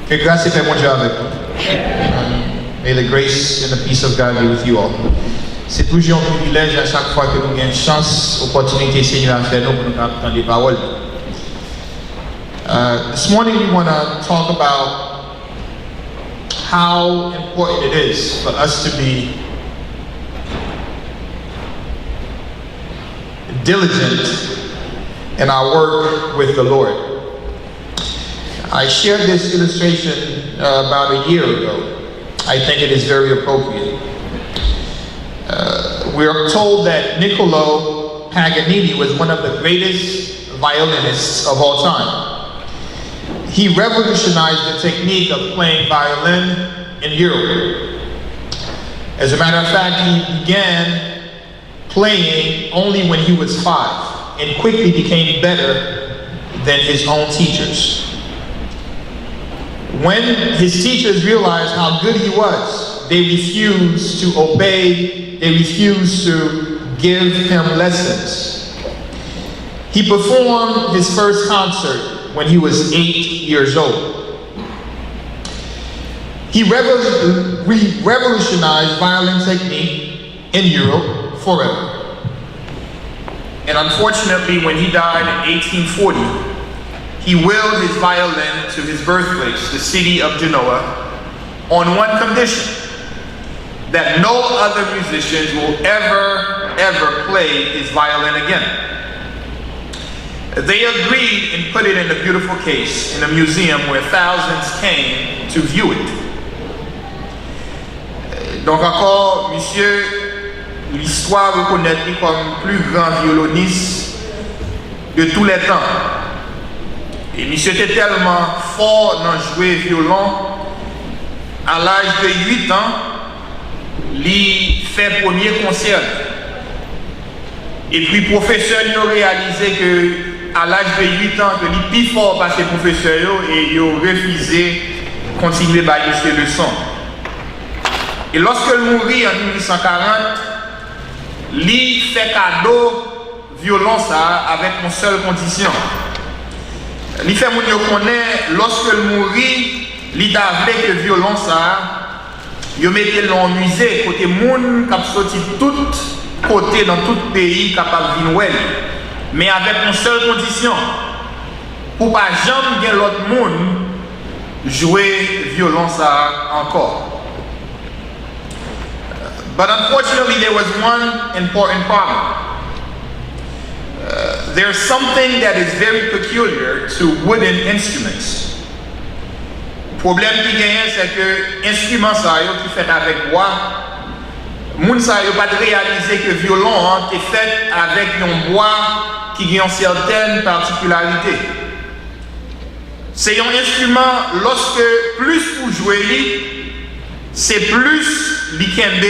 Que grâce et paix, mon Dieu, avec vous. May the grace and the peace of God be with you all. C'est toujours un privilège à chaque fois que nous avons une chance, opportunité, Seigneur, à faire nous pour nous entendre des paroles. This morning we want to talk about how important it is for us to be diligent in our work with the Lord. I shared this illustration about a year ago. I think it is very appropriate. We are told that Niccolò Paganini was one of the greatest violinists of all time. He revolutionized the technique of playing violin in Europe. As a matter of fact, he began playing only when he was 5 and quickly became better than his own teachers. When his teachers realized how good he was, they refused to obey, they refused to give him lessons. He performed his first concert when he was 8 years old. He revolutionized violin technique in Europe forever. And unfortunately, when he died in 1840, he willed his violin to his birthplace, the city of Genoa, on one condition: that no other musicians will ever play his violin again. They agreed and put it in a beautiful case in a museum where thousands came to view it. Donc encore, monsieur, l'histoire reconnaît lui comme plus grand violoniste de tous les temps. Et monsieur était tellement fort dans jouer violon, à l'âge de 8 ans, il fait premier concert. Et puis professeur il a réalisé que à l'âge de 8 ans, que il est plus fort par ses professeurs et il a refusé de continuer à faire le son. Et lorsqu'il mourit en 1840, il fait cadeau violon ça avec une seule condition. Il fait mon yo connaît lorsque le mourit, il avait que violon ça, il mettait dans musée côté monde qui sorti tout côté dans tout pays capable de venir, mais avec une seule condition, pour pas jamais l'autre monde jouer violon ça encore. But unfortunately, there was one important problem. There's something that is very peculiar to wooden instruments. Le problème qui gagne, c'est que instrument ça qui fait avec bois, moun ça yo pas réaliser que violon est fait avec un bois qui a une certaine particularité. C'est un instrument lorsque plus pour jouer c'est plus l'ikembe.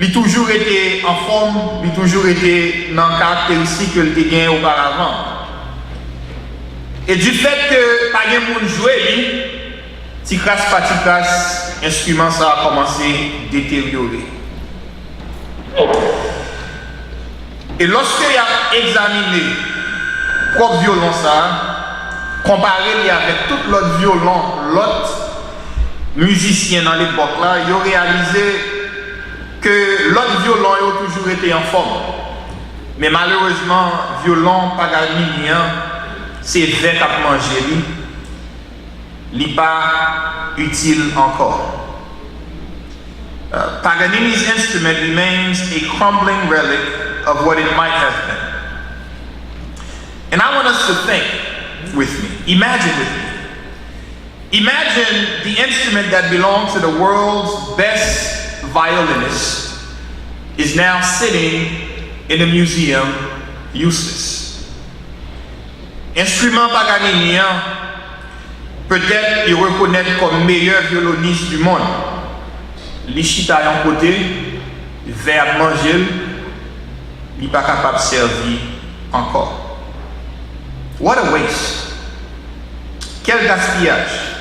Il a toujours été en forme, il a toujours été dans les caractéristiques qu'il a gagné auparavant. Et du fait que pas de monde jouer, l'instrument ça a commencé à détériorer. Et lorsqu'il a examiné le propre violon ça, comparé avec tout l'autre violon, l'autre musicien dans l'époque là, il a réalisé que l'autre violon a toujours été en forme. Mais malheureusement, violon Paganini, c'est vrai qu'à manger, il n'est pas utile encore. Paganini's instrument remains a crumbling relic of what it might have been. And I want us to think with me, imagine with me. Imagine the instrument that belonged to the world's best violinist is now sitting in a museum useless. Instrument Paganini, peut-être il reconnaît comme meilleur violoniste du monde. Les chita à un côté, vers manger, il n'est pas capable de servir encore. What a waste! Quel gaspillage!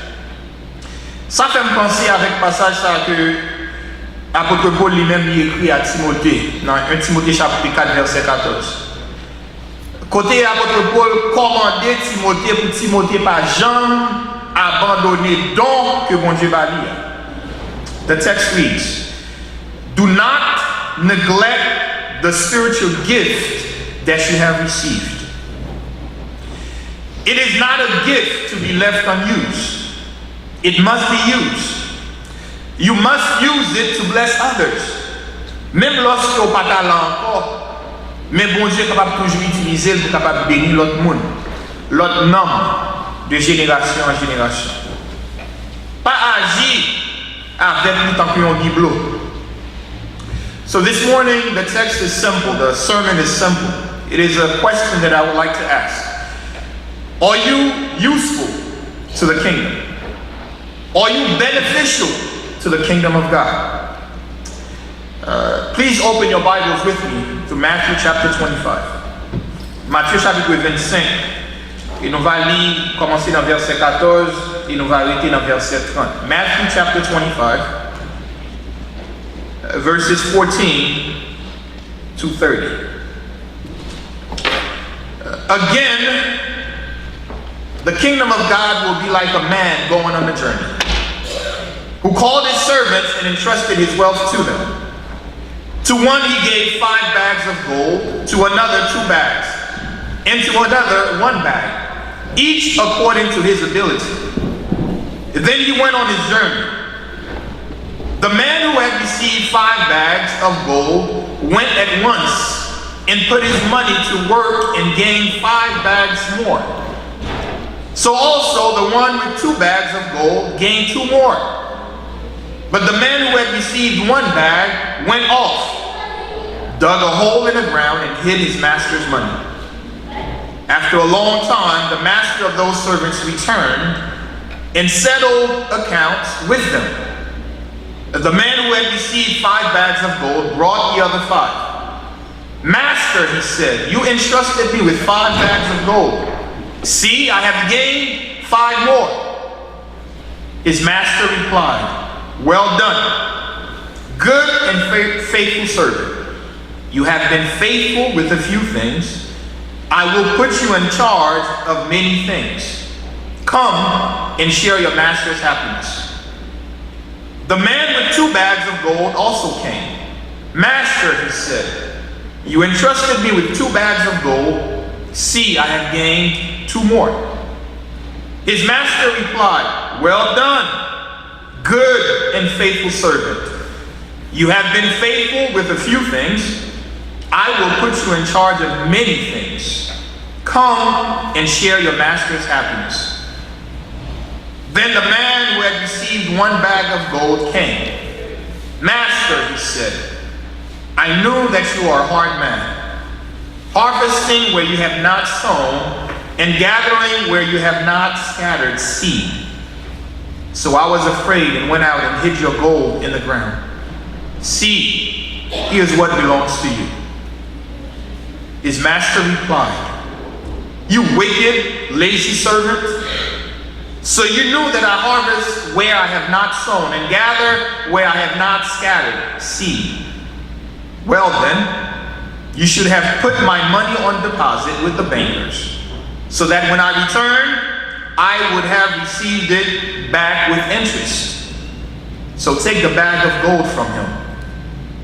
Ça fait me penser avec le passage ça que l'apôtre Paul lui-même écrit à Timothée, dans 1 Timothée chapitre 4 verset 14. Côté apôtre Paul commandait Timothée pour Timothée pas jamais abandonner don que bon Dieu va lire. The text reads, "Do not neglect the spiritual gift that you have received. It is not a gift to be left unused. It must be used. You must use it to bless others." Même lorsque vous n'avez pas de talent encore, mais bon Dieu est capable de toujours utiliser pour capable de bénir l'autre monde, l'autre nombre de génération en génération. Pas agir avec nous tant qu'on bibelot. So this morning the text is simple, the sermon is simple. It is a question that I would like to ask. Are you useful to the kingdom? Are you beneficial to the kingdom of God? Please open your Bibles with me to Matthew chapter 25. Matthieu chapitre 25. Et nous allons lire, commencer dans verset 14 et nous allons arrêter dans verset 30. Matthew chapter 25, verses 14 to 30. Again, the kingdom of God will be like a man going on a journey, who called his servants and entrusted his wealth to them. To one he gave 5 bags of gold, to another 2 bags, and to another 1 bag, each according to his ability. Then he went on his journey. The man who had received 5 bags of gold went at once and put his money to work and gained 5 bags more. So also the one with 2 bags of gold gained 2 more. But the man who had received 1 bag went off, dug a hole in the ground, and hid his master's money. After a long time, the master of those servants returned and settled accounts with them. The man who had received 5 bags of gold brought the other 5. "Master," he said, "you entrusted me with 5 bags of gold. See, I have gained 5 more." His master replied, "Well done, good and faithful servant. You have been faithful with a few things. I will put you in charge of many things. Come and share your master's happiness." The man with 2 bags of gold also came. "Master," he said, "you entrusted me with 2 bags of gold. See, I have gained 2 more." His master replied, "Well done, good and faithful servant. You have been faithful with a few things. I will put you in charge of many things. Come and share your master's happiness." Then the man who had received 1 bag of gold came. "Master," he said, "I knew that you are a hard man, harvesting where you have not sown and gathering where you have not scattered seed. So I was afraid and went out and hid your gold in the ground. See, here's what belongs to you." His master replied, "You wicked, lazy servant. So you knew that I harvest where I have not sown and gather where I have not scattered seed. Well then, you should have put my money on deposit with the bankers, so that when I return, I would have received it back with interest. So take the bag of gold from him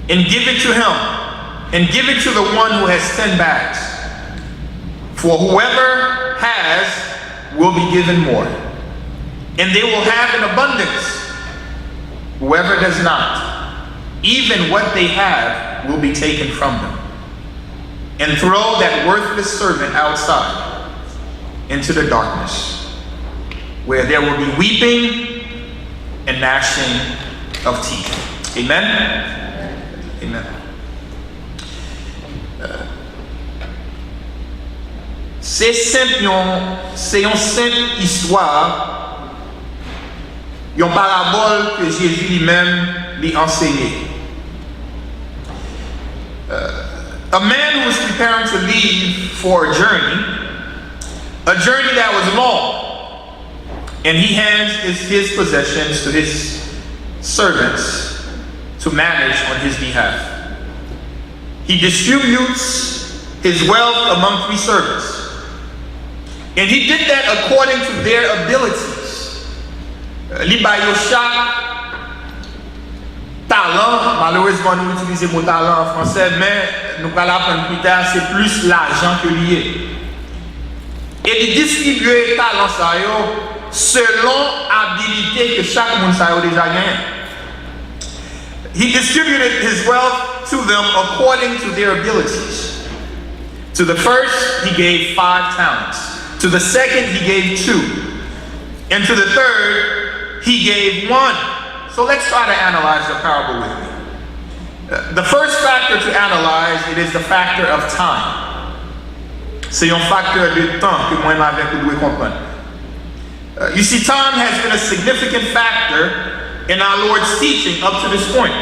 and give it to him, and give it to the one who has 10 bags. For whoever has will be given more, and they will have in abundance. Whoever does not, even what they have will be taken from them. And throw that worthless servant outside into the darkness, where there will be weeping and gnashing of teeth." Amen? Amen. C'est une simple histoire, une parabole que Jésus lui-même lui enseignait. A man who was preparing to leave for a journey that was long, and he hands his possessions to his servants to manage on his behalf. He distributes his wealth among 3 servants. And he did that according to their abilities. Li ba yo chaque talent, malheureusement nous utilisons le mot talent en français, mais nous allons apprendre plus tard, c'est plus l'argent que lié. Et il distribuait talent ça yo selon habilité que chaque monde ça yo déjà gagné. He distributed his wealth to them according to their abilities. To the first, he gave 5 talents. To the second, he gave 2. And to the third, he gave 1. So let's try to analyze the parable with me. The first factor to analyze, it is the factor of time. C'est un facteur de temps que moi avec vous devez comprendre. You see, time has been a significant factor in our Lord's teaching up to this point.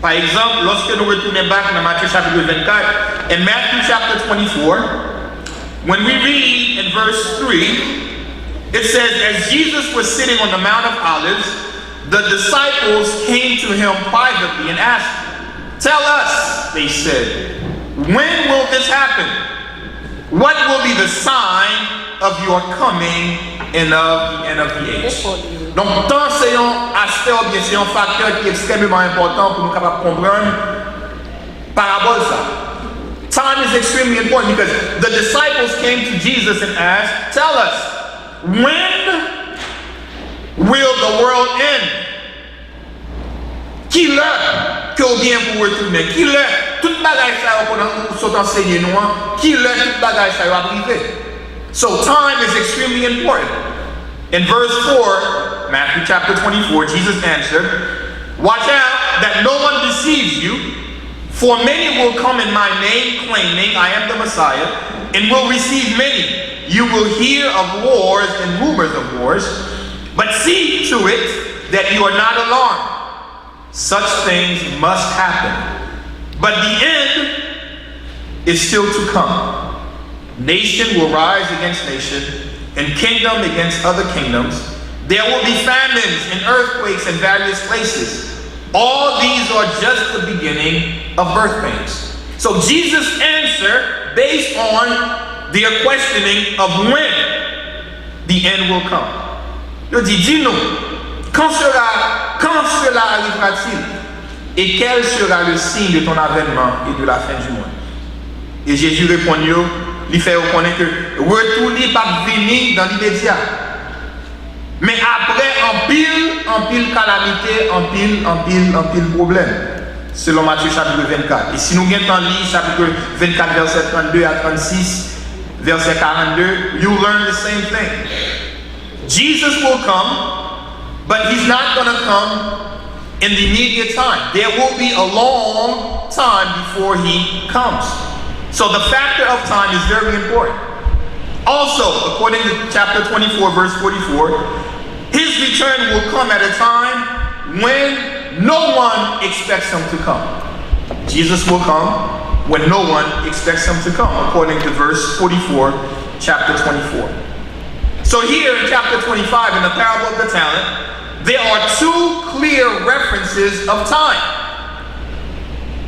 Par exemple, lorsque nous retournons back dans Matthieu chapitre 24, in Matthew chapter 24, when we read in verse 3, it says, as Jesus was sitting on the Mount of Olives, the disciples came to him privately and asked, tell us, they said, when will this happen? What will be the sign of your coming and of the end of the age? Donc, temps c'est un aspect ou bien c'est un facteur qui est extrêmement important pour nous capables de comprendre parabole ça. Time is extremely important because the disciples came to Jesus and asked, tell us, when will the world end? Qui l'heure que vous bien pour retourner? Qui l'heure? Toute bagage ça qu'on sont enseigné nous, qui l'heure toute bagage ça va arriver? So time is extremely important. In verse 4, Matthew chapter 24, Jesus answered, watch out that no one deceives you, for many will come in my name claiming I am the Messiah, and will receive many. You will hear of wars and rumors of wars, but see to it that you are not alarmed. Such things must happen. But the end is still to come. Nation will rise against nation, and kingdom against other kingdoms. There will be famines and earthquakes in various places. All these are just the beginning of birth pains. So Jesus answered based on their questioning of when the end will come. Il dit, dis-nous, quand cela arrivera-t-il? Et quel sera le signe de ton avènement et de la fin du monde? Et Jésus répondit, il fait reconnaître que retourner pas venir dans l'immédiat. Mais après, en pile calamité, en pile problème. Selon Matthieu chapitre 24. Et si nous regardons lire chapitre 24, verset 32 à 36, verset 42, you learn the same thing. Jesus will come, but he's not going to come in the immediate time. There will be a long time before he comes. So the factor of time is very important. Also, according to chapter 24, verse 44, his return will come at a time when no one expects him to come. Jesus will come when no one expects him to come, according to verse 44, chapter 24. So here in chapter 25, in the parable of the talent, there are 2 clear references of time.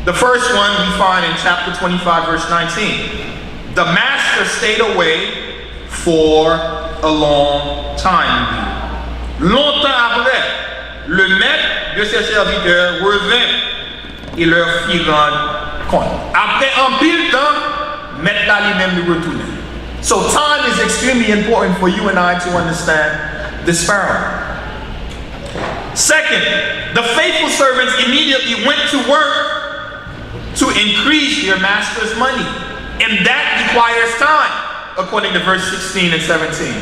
The first one we find in chapter 25, verse 19. The master stayed away for a long time. Longtemps après, le maître de ses serviteurs revint et leur fit rendre compte. Après un pile temps, maître là lui-même lui retournait. So time is extremely important for you and I to understand this parable. Second, the faithful servants immediately went to work to increase their master's money. And that requires time, according to verse 16 and 17.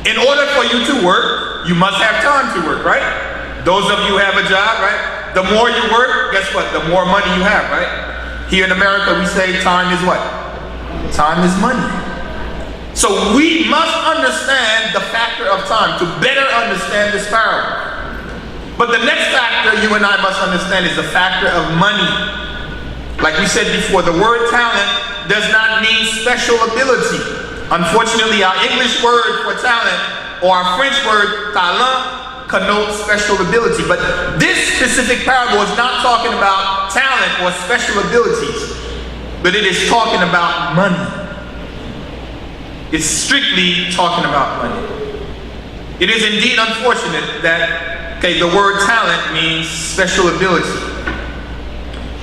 In order for you to work, you must have time to work, right? Those of you who have a job, right? The more you work, guess what? The more money you have, right? Here in America, we say time is what? Time is money. So we must understand the factor of time to better understand this parable. But the next factor you and I must understand is the factor of money. Like we said before, the word talent does not mean special ability. Unfortunately, our English word for talent or our French word talent connotes special ability. But this specific parable is not talking about talent or special abilities. but it is talking about money. It's strictly talking about money. It is indeed unfortunate that, the word talent means special ability.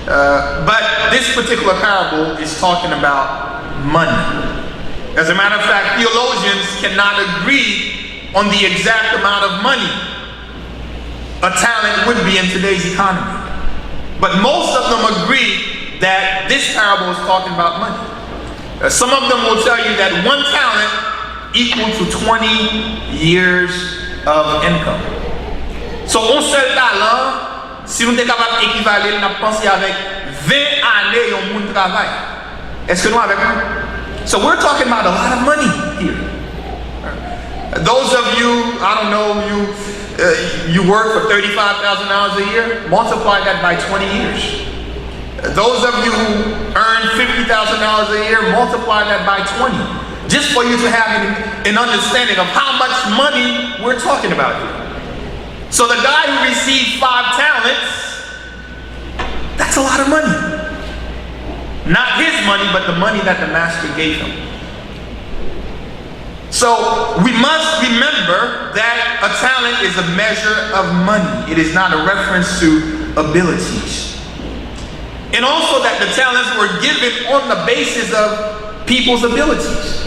But this particular parable is talking about money. As a matter of fact, theologians cannot agree on the exact amount of money a talent would be in today's economy. But most of them agree that this parable is talking about money. Some of them will tell you that one talent equal to 20 years of income. So, un seul talent, si nous sommes capables d'équivaler, nous pensons avec 20 années de monde travail. Est-ce que nous avec nous? So we're talking about a lot of money here. Those of you, I don't know, you work for $35,000 a year, multiply that by 20 years. Those of you who earn $50,000 a year, multiply that by 20. Just for you to have an understanding of how much money we're talking about here. So the guy who received 5 talents, that's a lot of money. Not his money, but the money that the master gave him. So we must remember that a talent is a measure of money. It is not a reference to abilities. And also that the talents were given on the basis of people's abilities.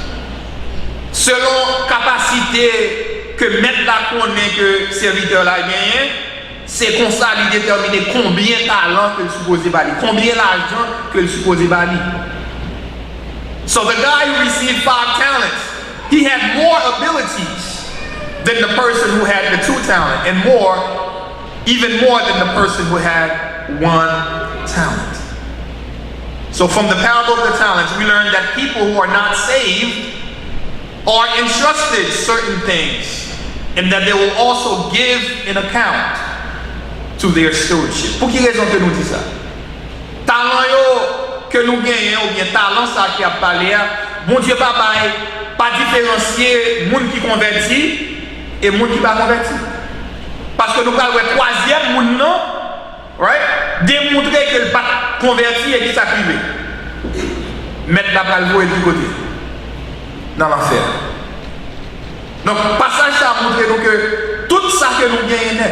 Selon capacité que mettre la connaît que serviteur la gagne, c'est comme ça il détermine combien de talent que le supposé bali, combien d'argent que le supposé bali. So the guy who received 5 talents, he had more abilities than the person who had the 2 talents, and even more than the person who had 1 talent. So from the parable of the talents, we learn that people who are not saved are entrusted certain things, and that they will also give an account to their stewardship. Pour qui raison que nous dit ça? Talent que nous gagnons, ou bien talent ça qui a parlé, bon Dieu pas différencier monde qui converti et monde qui pas converti. Parce que nous parlons de troisième monde non, right? Démontrer que le pas converti et qui s'activé. Mettre la balle et du côté dans l'enfer. Donc passage ça montre nous que tout ça que nous gagnons,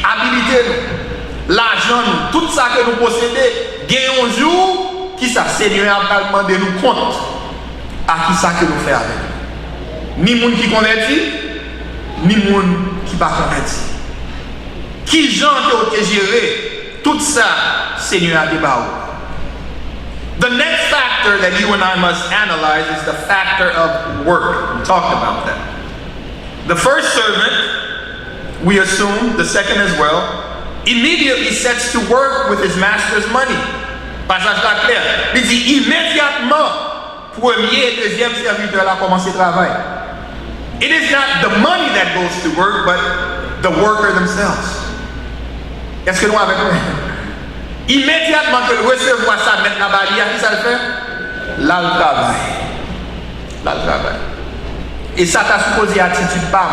habilité nous, l'argent nous, tout ça que nous possédons, gagnons un jour qui ça Seigneur a demandé nous compte à qui ça que nous faisons avec. Ni monde qui converti, ni monde qui pas converti. Qui gens qui ont géré tout ça Seigneur a débarqué. The next factor that you and I must analyze is the factor of work. We talked about that. The first servant, we assume, the second as well, immediately sets to work with his master's money. Passage là clair. Il dit immédiatement, premier et deuxième serviteur a commencé le travail. It is not the money that goes to work, but the worker themselves. Est-ce que nous avec nous? Immédiatement que le recevoir ça, mettre la barrière, qui ça le fait? Là le travail. Là le travail. Et ça t'a supposé attitude pas.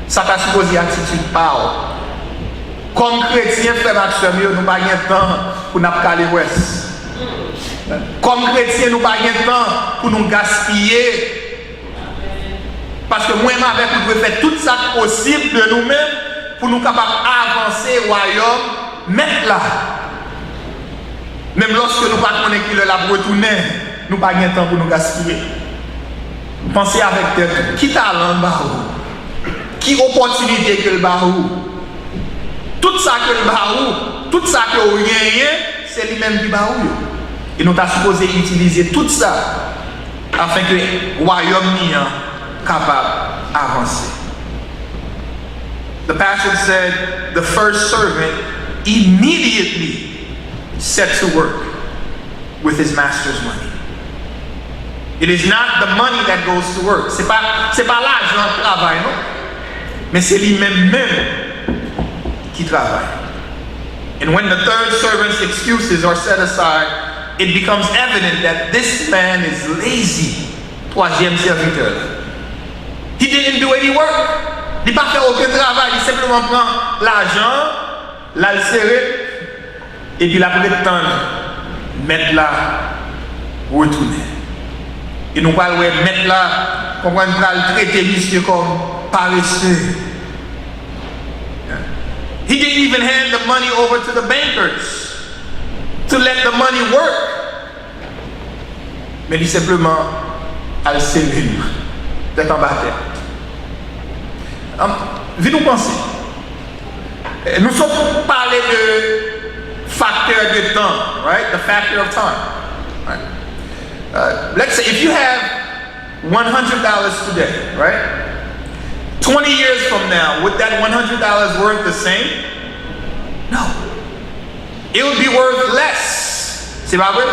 Ça t'a supposé attitude pas. Comme chrétien, frère Maxime, nous n'avons pas de temps pour nous caler ouest. Comme chrétien, nous n'avons pas de temps pour nous gaspiller. Parce que moi-même, avec nous devons faire tout ça possible de nous-mêmes pour nous capables d'avancer au royaume. Mettre là, même lorsque nous ne connaissons pas qui l'a retourné, nous n'avons pas de temps pour nous gaspiller. Pensez avec tête, qui talent barou, qui opportunité que le barou, tout ça que le barou, tout ça que vous gagnez, c'est lui-même qui barou. Et nous avons supposé utiliser tout ça afin que le royaume soit capable d'avancer. The pastor said the first servant immediately set to work with his master's money. It is not the money that goes to work. C'est pas l'argent qui travaille, non? Mais c'est lui-même qui travaille. And when the third servant's excuses are set aside, it becomes evident that this man is lazy. Troisième serviteur. He didn't do any work. Il n'a pas fait aucun travail. Il simplement prend l'argent, l'a serré, et puis il a prétendu mettre là, retourner. Et nous parlons mettre là, comment on va traiter monsieur comme paresseux. He didn't even hand the money over to the bankers to let the money work. Mais il simplement à le serrer, d'être en bas terre. Venez nous penser. Nous sommes parlé de facteur de temps, right? The factor of time. Right? Let's say if you have $100 today, right? 20 years from now, would that $100 worth the same? No. It would be worth less. C'est pas vrai?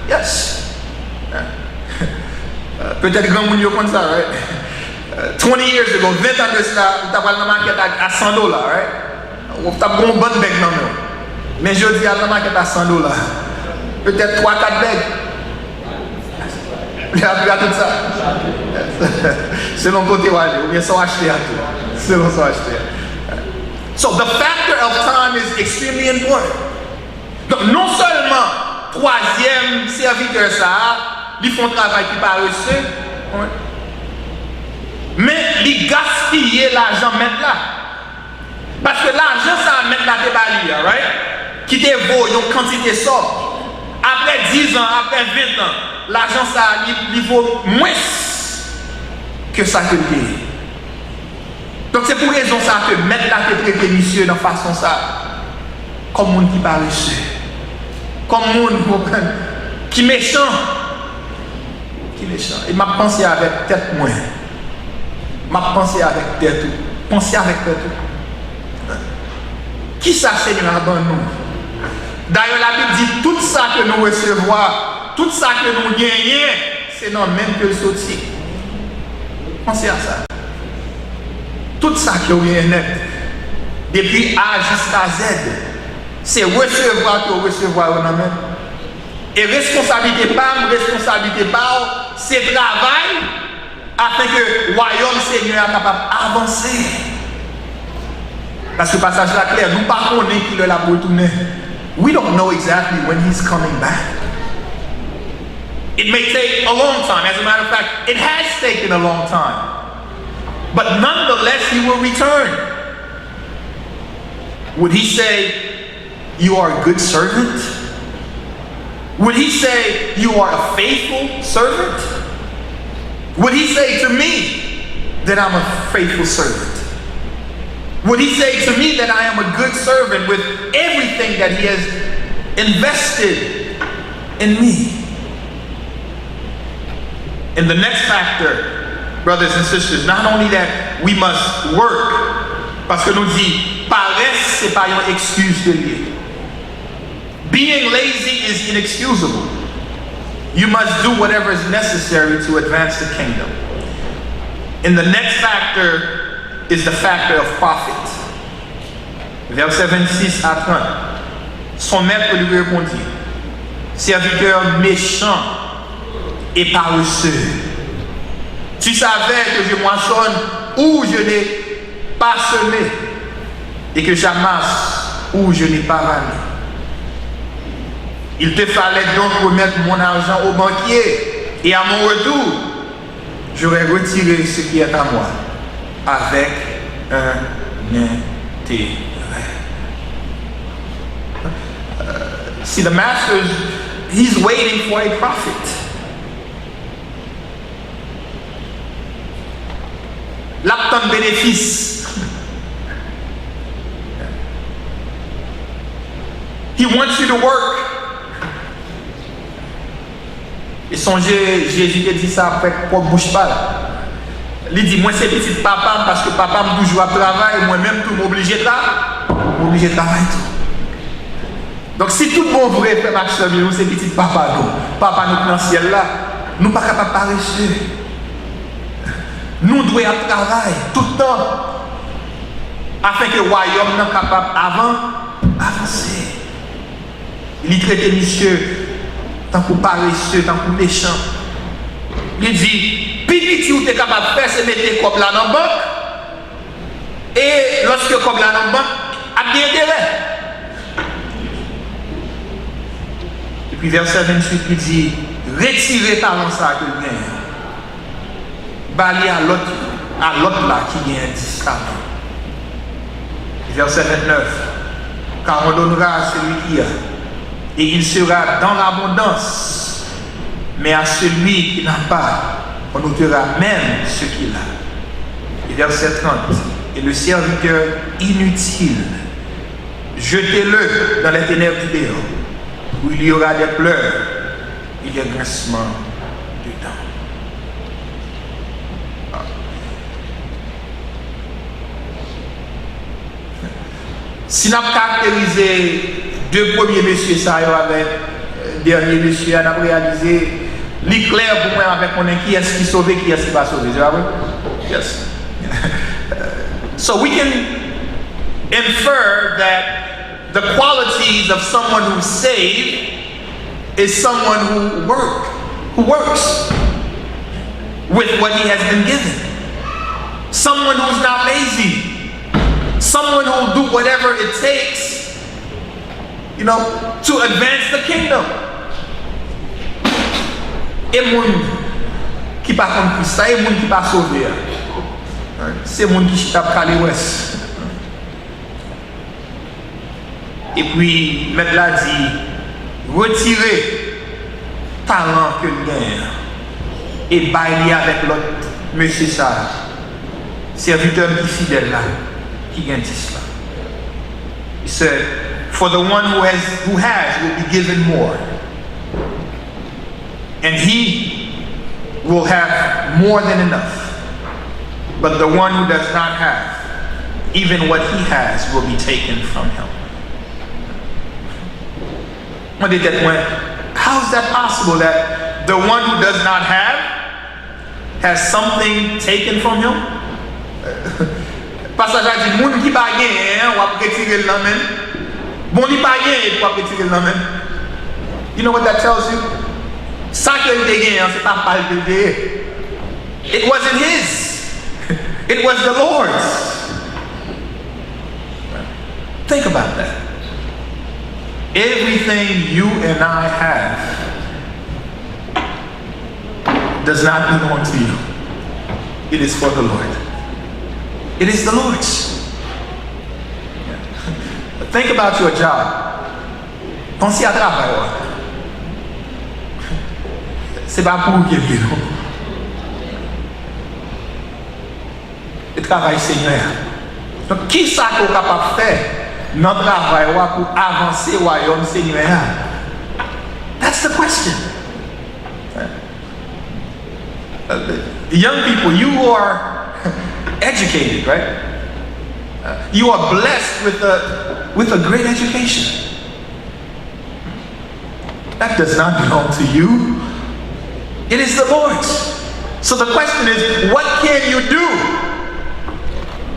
Yes. Peut-être grand monde comme ça, right? 20 years ago, 20 ans de cela, tu as pas la market à $100, right? Tu as un bon bec dans nous. Mais je dis à la market à $100. Peut-être 3-4 becs. Il y a tout ça. Selon côté où aller, ou bien sans acheter à tout. Selon sans acheter. So the factor of time is extremely important. Donc non seulement troisième serviteur ça, ils font travail qui paresseux, mais ils gaspillent l'argent mettre là. Parce que l'argent ça mettre là t'es bali, right? Qui te vaut une quantité sort. Après 10 ans, après 20 ans, l'argent ça il vaut moins que ça que t'es. Donc c'est pour raison ça que mettre là te traiter monsieur dans façon ça comme monde qui paresseux. Comme monde qui méchant. Qui méchant. Et m'a pensé avec tête moins. M'a pensé avec tête tout. Pensez avec tête tout. Qui ça Seigneur dans nous? D'ailleurs la Bible dit tout ça que nous recevons, tout ça que nous gagnons, c'est non même que le sorti. Pensez à ça. Tout ça que vous gagnez depuis A jusqu'à Z, c'est recevoir que vous recevez dans même. Et responsabilité pas, c'est travail afin que le royaume Seigneur soit capable d'avancer. Parce que le passage là clair, nous ne savons pas qui le l'a retourné. We don't know exactly when he's coming back. It may take a long time. As a matter of fact, it has taken a long time. But nonetheless, he will return. Would he say, you are a good servant? Would he say, you are a faithful servant? Would he say to me that I'm a faithful servant? Would he say to me that I am a good servant with everything that he has invested in me? And the next factor, brothers and sisters, not only that we must work, parce que nous dit, paresse, c'est pas une excuse de lier. Being lazy is inexcusable. You must do whatever is necessary to advance the kingdom. And the next factor is the factor of profit. Verset 26 à 30. Son maître lui répondit, serviteur méchant et paresseux, tu savais que je moissonne où je n'ai pas semé et que j'amasse où je n'ai pas vanné. Il te fallait donc remettre mon argent au banquier et à mon retour, j'aurais retiré ce qui est à moi avec un intérêt. See, the master, he's waiting for a profit. L'aptan bénéfice. He wants you to work. Et songez, Jésus a dit ça après pour bouche pas là. Il dit, moi c'est petit papa parce que papa me toujours à travail, moi-même tout m'oblige de travailler tout. Donc si tout le monde voudrait faire action, nous c'est petit papa nous. Papa nous dans le ciel là, nous pas capables de paresseux. Nous devons travailler tout le temps afin que le royaume soit capable d'avancer. Il traite monsieur tant que paresseux, tant que méchant. Il dit, petit ou tu es capable de faire, c'est mettre comme là dans la banque. Et lorsque comme là dans la banque, a bien intérêt. Et puis puis verset 28, il dit, retirez talent ça que gagne. Bali à l'autre là qui gagne 10 talents. Verset 29, car on donnera à celui qui a, et il sera dans l'abondance, mais à celui qui n'a pas, on ôtera même ce qu'il a. Et verset 30, et le serviteur inutile, jetez-le dans les ténèbres du dehors, où il y aura des pleurs et des grincements de dents. Si nous avons caractérisé deux premiers messieurs, ça avec dernier monsieur, on a réalisé l'éclair pour moi avec mon qui est-ce qui sauvé, qui est-ce qui va sauver. Yes. So we can infer that the qualities of someone who's saved is someone who works with what he has been given. Someone who's not lazy. Someone who will do whatever it takes, to advance the kingdom. Et moun qui pas compris ça, et moun qui pas sauvé. C'est moun qui tape calé ouest. Et puis, maître l'a dit, retirez talent que le gagne et bailler avec l'autre monsieur ça, serviteur qui fidèle là. He said, for the one who has will be given more. And he will have more than enough. But the one who does not have, even what he has will be taken from him. How is that possible that the one who does not have has something taken from him? Passage a dit, moun qui pas gagné, on va retirer le même. Bon, il pas gagné, on va retirer le même. You know what that tells you? Ça qu'il a gagné, c'est pas pas le gagné. It wasn't his. It was the Lord's. Think about that. Everything you and I have does not belong to you. It is for the Lord. It is the Lord's. Think about your job. Pensez à travail. C'est pas pour vous qui est non. Le travail Seigneur. Donc qui ça qu'on est capable de faire dans le travail pour avancer au royaume Seigneur? That's the question. Young people, you are educated, right? You are blessed with a great education. That does not belong to you. It is the Lord's. So the question is, what can you do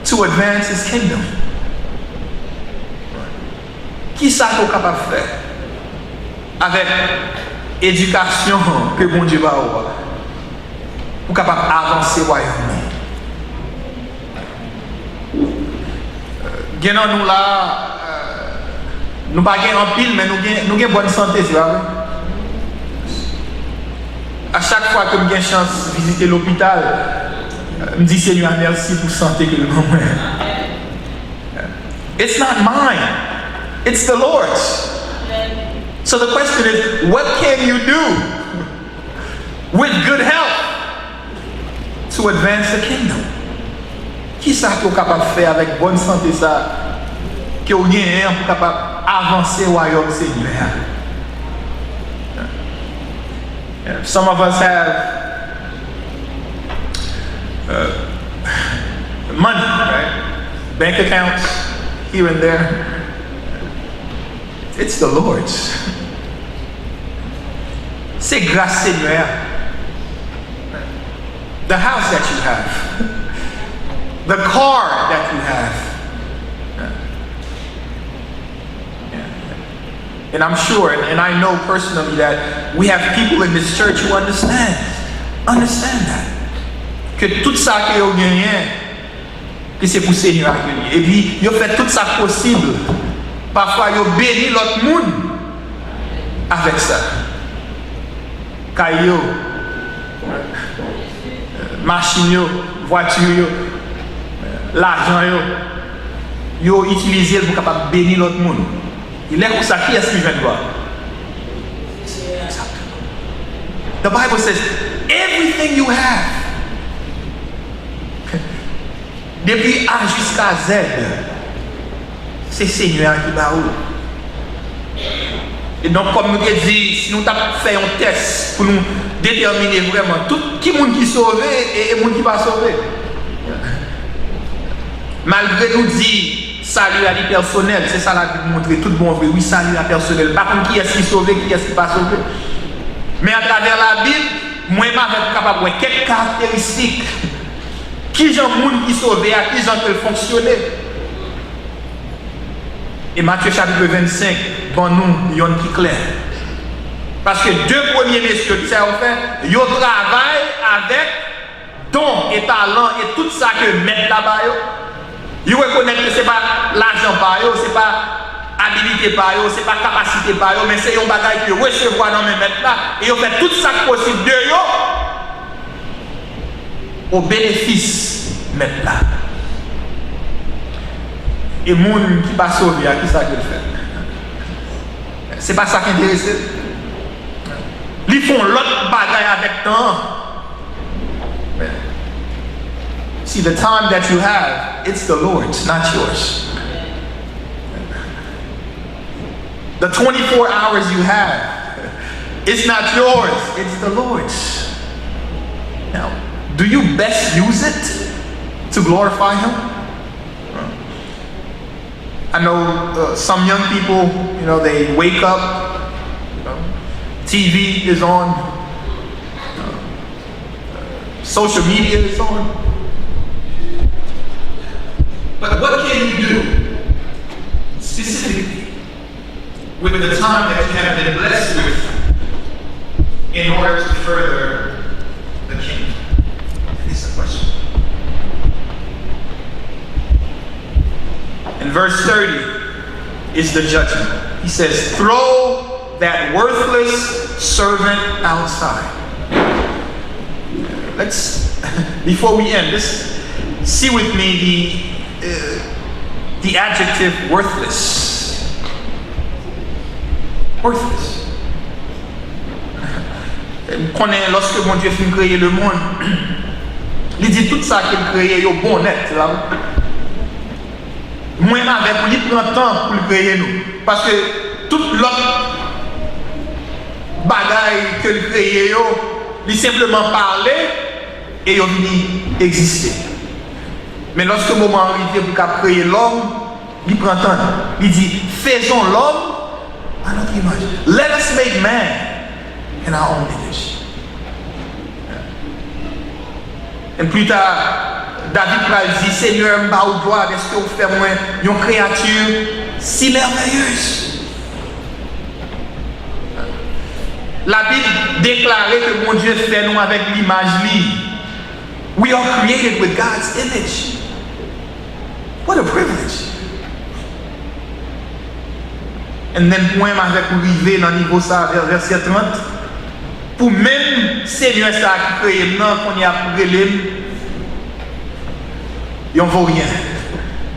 to advance His kingdom? Qui ça qu'on est capable de faire avec l'éducation que bon Dieu va avoir pour capable d'avancer au royaume? Nous là, nous pas en pile, mais nous avons bonne santé, c'est vrai. À chaque fois que j'ai chance de visiter l'hôpital, je me dis Seigneur merci pour la santé que nous avons. It's not mine, it's the Lord's. So the question is, what can you do with good health to advance the kingdom? Qui ça qu'on est capable de faire avec bonne santé ça que vous avez pour capable avancer au royaume Seigneur? Some of us have money, right? Bank accounts here and there. It's the Lord's. C'est grâce Seigneur. The house that you have. The car that you have. And I'm sure, and I know personally that we have people in this church who understand that. Que tout ça que vous gagnez, que c'est pour Seigneur. Et puis, vous faites tout ça possible. Parfois, vous bénissez l'autre monde. avec ça. Caillou, machine, voiture, l'argent, yo utilisé pour capable bénir l'autre monde. Il est comme ça, qui est-ce qui vient de voir? The Bible says, everything you have, depuis A jusqu'à Z, c'est Seigneur qui va où. Et donc, comme nous avons dit, si nous avons fait un test pour nous déterminer vraiment tout qui est qui sauvé et qui n'est pas sauvé. Malgré nous dire salut à la personnel, c'est ça la Bible montrer tout bon vrai. Oui, salut à la personnel. Par contre, qui est-ce qui est sauvé, qui est-ce qui n'est pas sauvé. Mais à travers la Bible, moi, je suis capable de voir quelques caractéristiques. Qui sont les gens qui sont sauvés, à qui sont fonctionner. Et Matthieu chapitre 25, bon nous, il y a qui clair. Parce que deux premiers messieurs, ça ont fait, ils travaillent avec dons et talents et tout ça que mettent là-bas. Ils reconnaissent que ce n'est pas l'argent par eux, ce n'est pas habilité par eux, ce n'est pas capacité par eux, mais c'est un bagage que recevoir dans mes maîtres là. Et ils ont fait tout ça possible de eux au bénéfice maître là. Et les gens qui ne sont pas sauvés, à qui ça qu'il fait? Ce n'est pas ça qui intéresse. Ils font l'autre bagaille avec temps. See, the time that you have, it's the Lord's, not yours. The 24 hours you have, it's not yours, it's the Lord's. Now, do you best use it to glorify Him? I know some young people, they wake up, TV is on, social media is on. But what can you do specifically with the time that you have been blessed with in order to further the kingdom? That is the question. In verse 30 is the judgment. He says, throw that worthless servant outside. Let's, before we end, let's see with me the adjective worthless. Worthless. Lorsque mon Dieu finit de créer le monde, il dit tout ça qu'il crée au bon net. Moi, avec lui, prend temps pour le créer nous. Parce que toute l'autre bagaille que le créé, il simplement parler et il vient exister. Mais lorsque le moment arrive pour créer l'homme, il prend temps. Il dit, faisons l'homme à notre image. Let us make man in our own image. Et plus tard, David va dire, Seigneur, m'a au droit, est-ce que vous faites moi une créature si merveilleuse? La Bible déclarait que mon Dieu fait nous avec l'image lui. We are created with God's image. What a privilege. And then, pour moi, avec arriver dans le niveau ça, vers verset 30, pour même Seigneur ça qui crée non qu'on y a pour lui, il n'en vaut rien,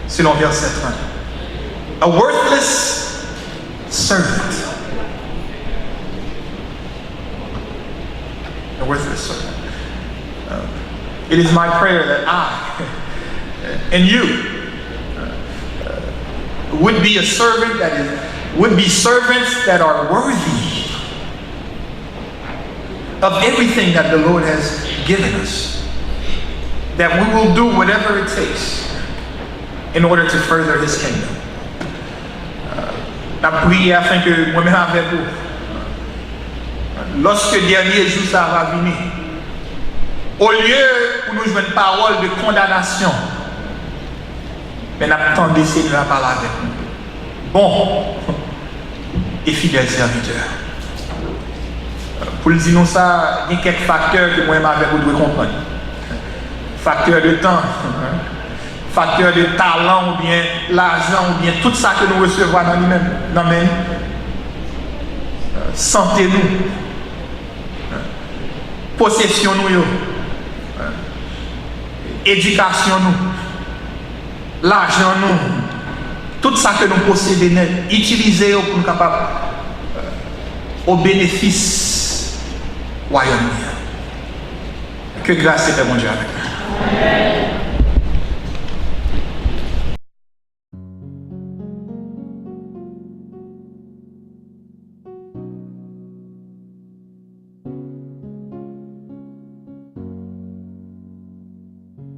selon verset 30. A worthless servant. A worthless servant. It is my prayer that I and you would be a servant would be servants that are worthy of everything that the Lord has given us. That we will do whatever it takes in order to further His kingdom. La prière afin que moi-même avec vous, lorsque le dernier jour ça va venir, au lieu pour nous jouer une parole de condamnation, mais nous attendons Seigneur à parler avec nous. Bon et fidèle serviteur. Pour le dire nous ça, il y a quelques facteurs que moi-même avec vous devez comprendre. Facteur de temps, facteur de talent ou bien l'argent ou bien tout ça que nous recevons dans nous-mêmes. santé nous, possession nous, éducation nous, l'argent nous, tout ça que nous possédons, utiliser pour nous capables au bénéfice royaume. Que grâce et paix, mon Dieu, avec nous.